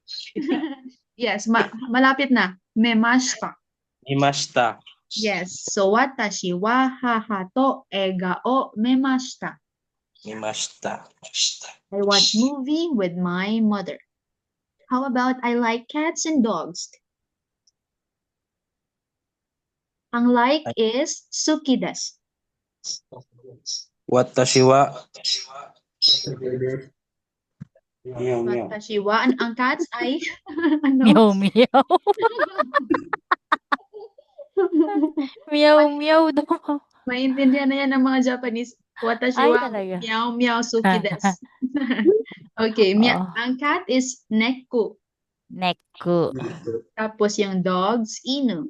Yes, malapit na. Memashita. Imashita. Yes. So, watashi wa haha to ega o memashita. Imashita. I watch movie with my mother. How about I like cats and dogs? Ang like is suki desu. Watashi wa. Meow, meow. Watashi wa. Ang cats ay ano? Meow, meow. Meow, meow daw. Maintindihan na yan ng mga Japanese. Watashi Ay, wa talaga. meow meow suki desu. Okay, Oo. ang cat is neko. Neku. Tapos yung dogs, inu.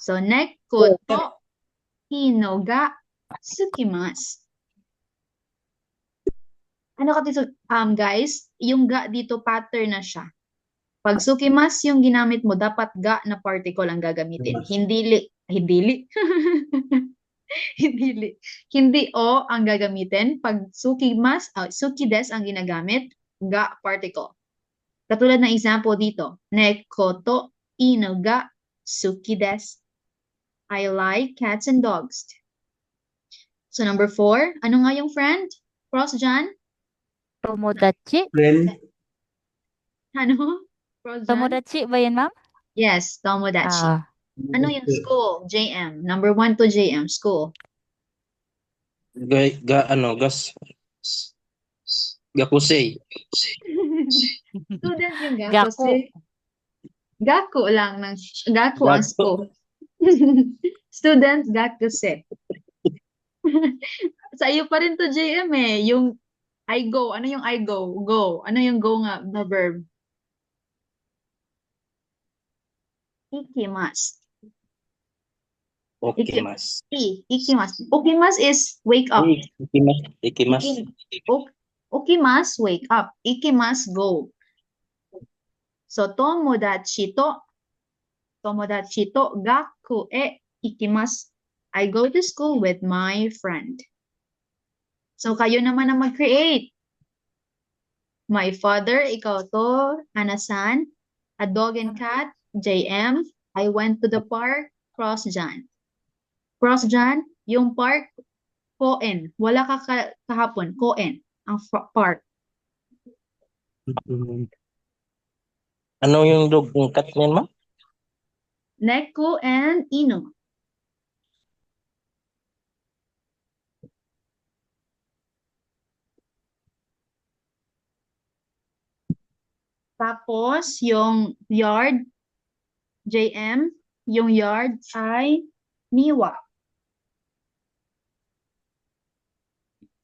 So, neko to ino ga sukimasu. Ano ka dito, guys, yung ga dito pattern na siya. Pag sukimasu yung ginamit mo, dapat ga na particle ang gagamitin. Hindi li. Hindi li. Hindi li. Hindi o ang gagamitin. Pag suki des ang ginagamit, ga particle. Katulad ng example dito. Neko to ino ga suki desu. I like cats and dogs. So number 4, ano nga yung friend? Cross John? Tomodachi. Friend. Ano? Cross John? Tomodachi ba yun, ma'am? Yes, tomodachi. Ah, Ano yung school? JM. Number 1 to JM, school. Gakusei. Student yung Gaku. kasi gaku lang ng gaku ang Gaku. school. Student gakuse. Sa iyo pa rin to JM eh. Yung I go. Ano yung I go? Go. Ano yung go nga na verb? Ikimasu. Okimasu. Ikimasu. Okimasu is wake up. Ikimasu. Okimasu, wake up. Ikimasu, go. So, tomodachi to gaku e ikimasu. I go to school with my friend. So, kayo naman ang mag-create. My father, ikaw to, Anasan. A dog and cat, JM. I went to the park, Cross John. Cross John, yung park, Koen. Wala ka kahapon, Koen, ang park. Ano yung dog ng cat niyan, ma'am? Neko and Ino. Tapos, yung yard, JM, yung yard ay Miwa.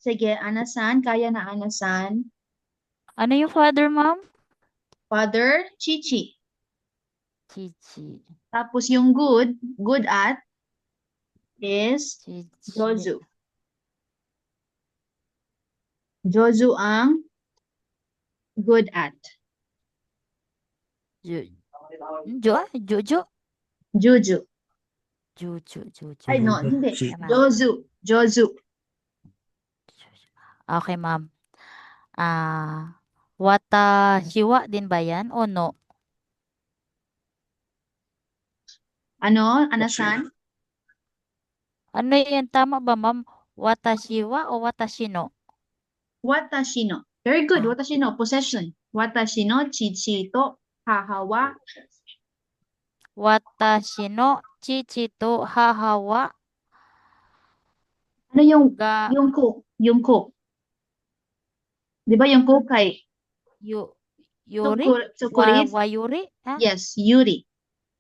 Sige, Anasan, kaya na Anasan. Ano yung father, ma'am? Father, Chichi. Chichi. Tapos yung good at, is Chichi. Jozu. Jozu ang good at. Jojo. Juju. Juju. Ay, no, hindi. Tama. Jozu. Okay, ma'am. Watashiwa din ba yan o no? Ano, Anasan? Ano yan? Tama ba, ma'am? Watashiwa o watashino? Watashi no. Very good. Watashi no. Possession. Watashi no chichi to hahawa. Watashino chichito hahawa Ano yung ga cook? Yung cook. Di ba yung cook kay yuri? Tsukurit? Wayuri? Ha? Yes, Yuri.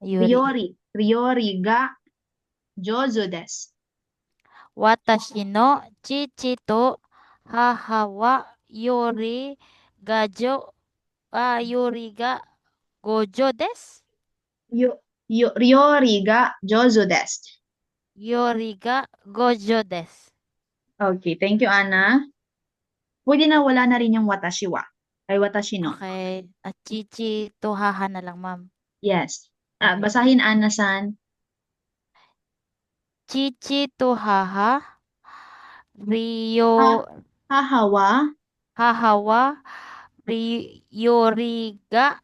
Yuri. Ryori ga jozu desu. Watashino chichito hahawa yuri yuri ga gojo desu. Ryori ga jozu desu. Yori ga gojo desu. Okay, thank you, Ana. Pwede na wala na rin yung watashi wa. Ay watashi no. Okay. At chichito haha na lang, ma'am. Yes. Okay. Basahin, Ana-san. Chichito haha Ryo Hahawa. hahawa Yori ga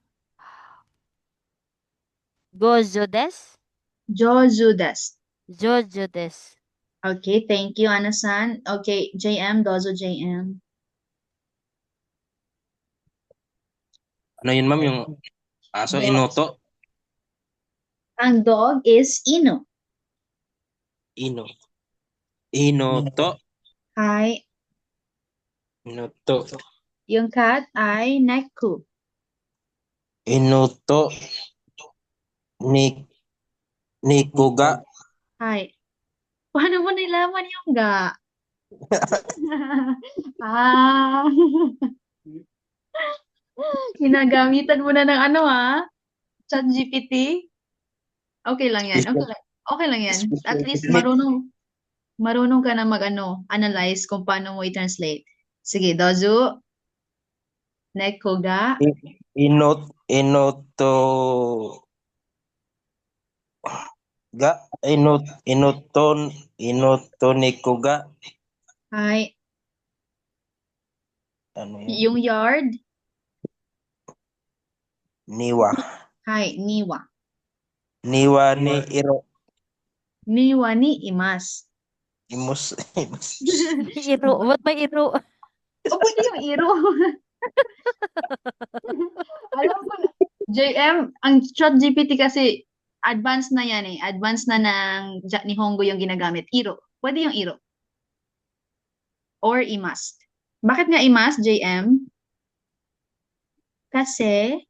gojo desu. Jozu desu. Jojo desu. Okay, thank you, Ana-san. Okay, JM, dozo JM. Ano yun, ma'am? Yung aso, inoto? Ang dog is Ino. Inoto. Hi. Inoto. Yung cat ay Neku. Inoto. Niko ga. Hi. Paano mo nilaman yung ga? Ah, ginagamitan mo na ng ano ChatGPT? Okay lang yan. Okay Special, lang. Okay lang yan. At special least technique. marunong ka na analyze kung paano mo i-translate. Sige, Dozu, neko ga. Inot, inoto, ga, inoton, inoto niko ga. Hi. Ano yan? Yung yard. Niwa. Hi, niwa. Niwa ni iro. Niwa ni imas. Imus. Imus. Iro. Ba't may iro? O, pwede yung iro. Alam ko na. JM, ang ChatGPT kasi advanced na yan eh. Advanced na ni Hongo yung ginagamit. Iro. Pwede yung iro. Or imas. Bakit nga imas, JM? Kasi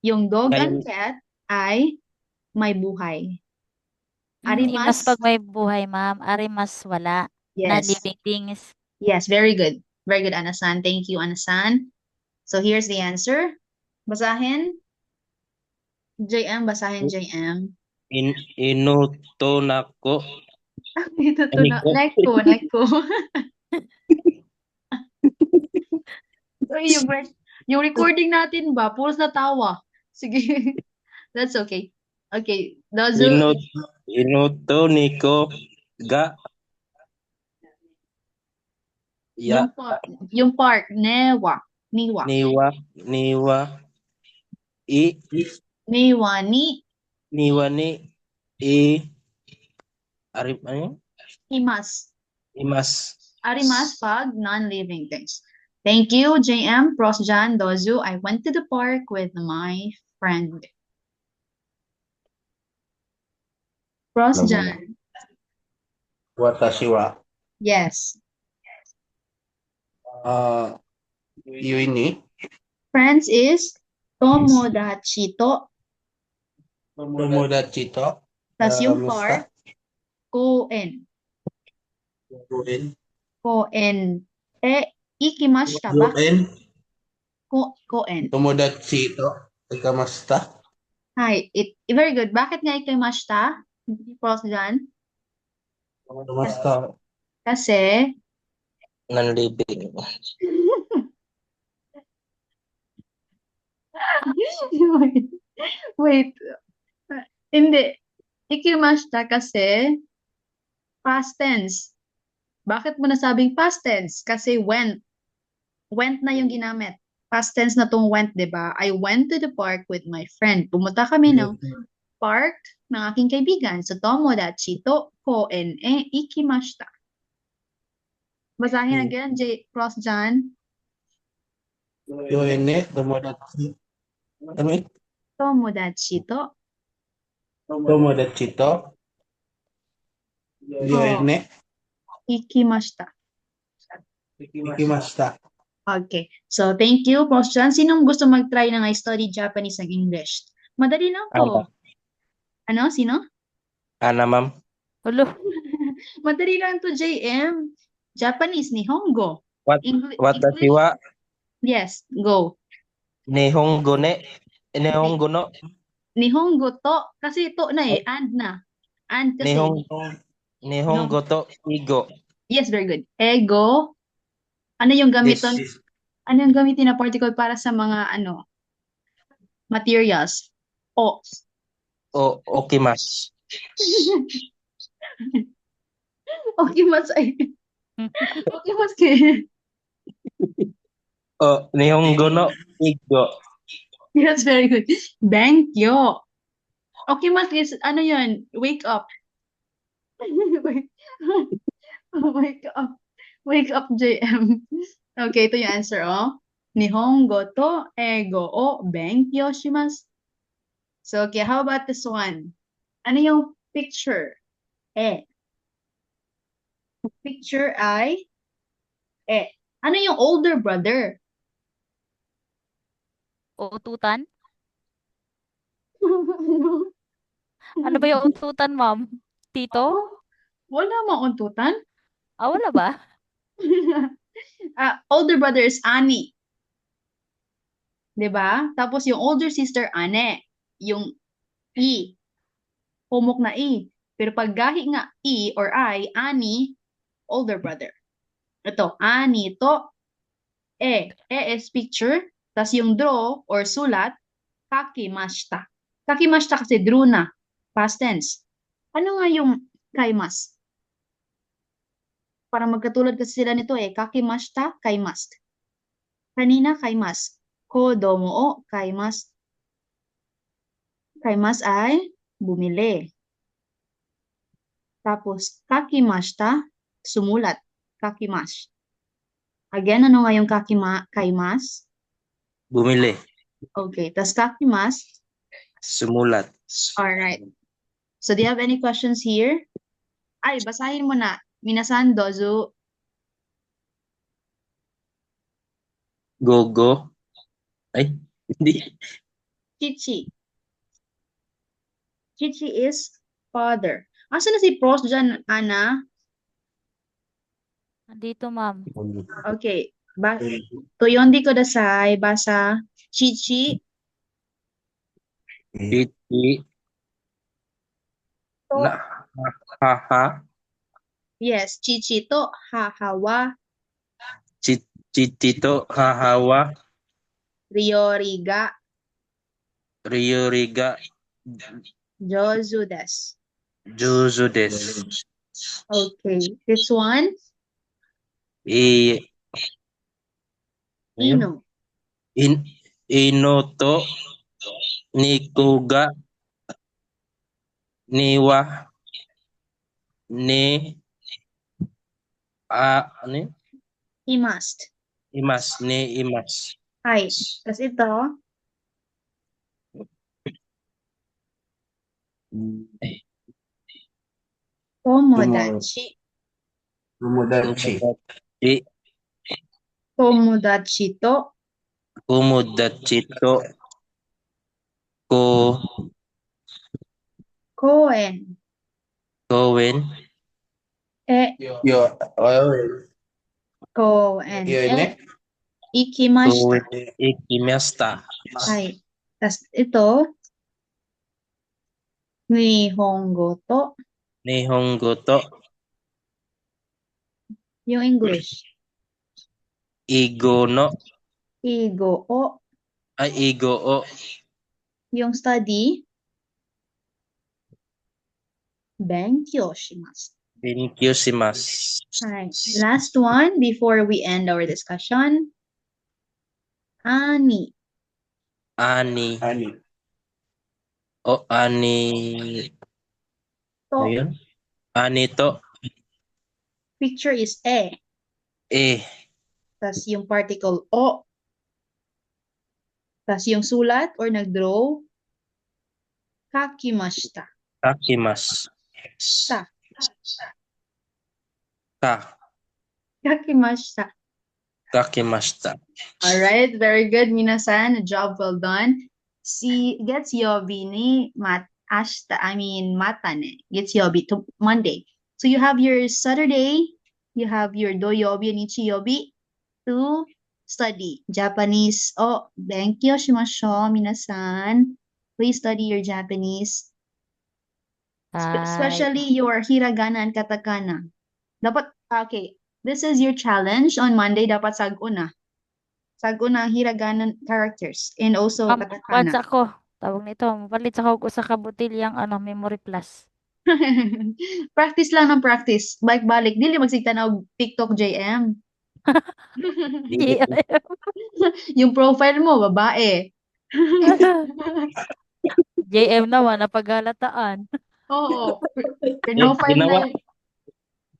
yung dog and Ngayon, cat ay may buhay. Imas Arimas, pag may buhay, ma'am. Ari mas wala. yes. Non-living things. Yes, very good. Very good, Anasan. Thank you, Anasan. So here's the answer. Basahin. JM, basahin, JM. inuto nako. Ito to na. Niko. Neko. Uy, yung recording natin ba? Puros na tawa. Sige. That's okay. Okay. Dozu, Inut, inuto niko ga. Ya. yung park, niwa. Niwa. Niwa. Niwa ni Niwa ni. Arip, ano yun? imas. Imas. Arimas pag non-living things. Thank you, JM, Pros Jan, Dozu. I went to the park with my friend. Pros Naman. Jan. Watashi wa, Yes. yui ni, Friends is tomodachi to. tomodachi to, Tas yung kamusta? park, koen. Yuen. Koen. Ikimashita ba? Yuen. Koen. Tomodachi to, kamusta? Hi. Very good. Bakit nga ikimashita? Pros Jan? Kamusta? Kasi, Non-living. wait. Hindi. Ikimashita kasi past tense. Bakit mo nasabing past tense? Kasi went. Went na yung ginamit. Past tense na tong went, di ba? I went to the park with my friend. Pumunta kami ng park ng aking kaibigan. So, tomodachi to koen e ikimashita. Basahin again, Cross John. Yuen ni, tomodachi. Ano yun? Tomodachi to. Tomodachi to. Yuen ni, Ikimashita. ikimashita. Okay. So, thank you, Cross John. Sinong gusto mag-try ng I study Japanese and English? Madali lang to. Ano? Sino? Ana, ma'am. Hulo. Madali lang to, JM. Japanese, Nihongo. Watashi wa Yes, go. nihongo ne. Nihongo no. Nihongo to. Kasi to na eh. And na. And kasi. Nihongo to igo. Yes, very good. Ego. Ano yung gamiton? Ano yung gamitin na particle para sa mga materials? O. Okimasu. Okimasu ay. Okimasu kay. Nihongo no igo. Yes, very good. Benkyo. Okimasu is, ano yun? Wake up. Wake up. Wake up, JM. Okay, ito yung answer, Nihongo to ego o benkyo shimasu. So, okay, how about this one? Ano yung picture? Picture ay Ano yung older brother? Ututan. Ano ba yung untutan, ma'am? Tito? Oh, wala mauntutan. Wala ba? Older brother is ani, 'di ba? Tapos yung older sister ane, yung i, humok na i. Pero pag gahi nga i or I, ani, older brother. Ito, ani to e is picture, tas yung draw or sulat, kakimashita. Kakimashita kasi drew na, past tense. Ano nga yung kaimas? Para magkatulad kasi sila nito kakimashita, kaimast. Kanina kaimas. Kodomo o kaimas. Kaimas ay bumili. Tapos kakimashita, sumulat. Kakimash. Again, ano nga yung kaimas? Bumili. Okay, tas kakimas. Sumulat. Alright. So do you have any questions here? Ay, basahin mo na. Minasan dozu Gogo. Ay, hindi. chichi. Chichi is father. Asa na si Pros dyan, Ana? Andito, ma'am. Okay. Toyondi kudasai. Basa. Chichi. Chichi. To. Na. Ha. Yes, chichi to. Hahawa. Chichito. Hahawa. Ryoriga. Ryoriga. Jozu desu. Juzu desu. Okay. This one. Ino. Inoto. Nikuga. Niwa. Ni. Ano yun? Imast. Imas. Ay. Tapos ito. Tomodachi. Tomodachi. Tomodachi to. Kumudachito. Koen. Kowen. Yo, Koen. ini. Ikimashita. Kowen. Ikimasta. Ay. Tapos ito. Nihongo to. Nihongo to. Yung English. Igo no. Igo o. Ay, igo o. Yung study. Benkyou shimasu. Benkyo shimasu. Alright. Last one before we end our discussion. Ani. Ani. O, ani. To. Ano yun? Ani to. Picture is Tas yung particle o. Tas yung sulat or nag-draw. Kakimashita. Kakimasu. Ta. Ka. Kakimashita. Kakimashita. Alright, very good, minasan. Job well done. Gets yobi ni mata ne. Gets yobi to Monday. So you have your Saturday, you have your doyobi and ichiyobi to study Japanese. Oh, benkyo shimashou, minasan. Please study your Japanese, especially your hiragana and katakana. Dapat, okay, this is your challenge on Monday. Dapat saguna. Saguna ang hiragana characters and also Ma'am, once katakana. ako, tawag nito, mapalit sa ko sa kabotilyang Memory Plus. Practice lang ng practice. Balik-balik. Dili magsigta na og TikTok JM. Yung profile mo, babae. JM naman, napagalataan. Oo. Profile Ginawa. na.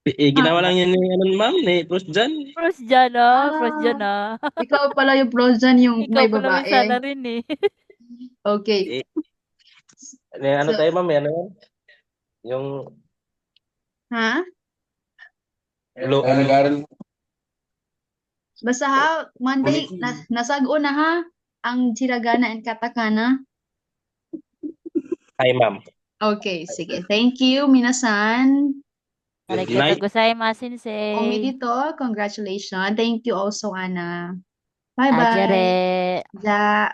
Ginawa lang yun ni, ma'am, ni Pros Jan. Pros dyan ah. Ikaw pala yung pros dyan, yung Ikaw may pala babae. sana rin eh. Okay. Ano So- tayo, ma'am? Ano yan? Yung Ha? Aral-aral. Basta ha, Monday, nasago na ha, ang hiragana and katakana. Hi, ma'am. Okay, sige. Thank you, minasan. Arigato Night. gozaimasu, sensei. Omidito, congratulations. Thank you also, Ana. Bye-bye. Ajare. Ja.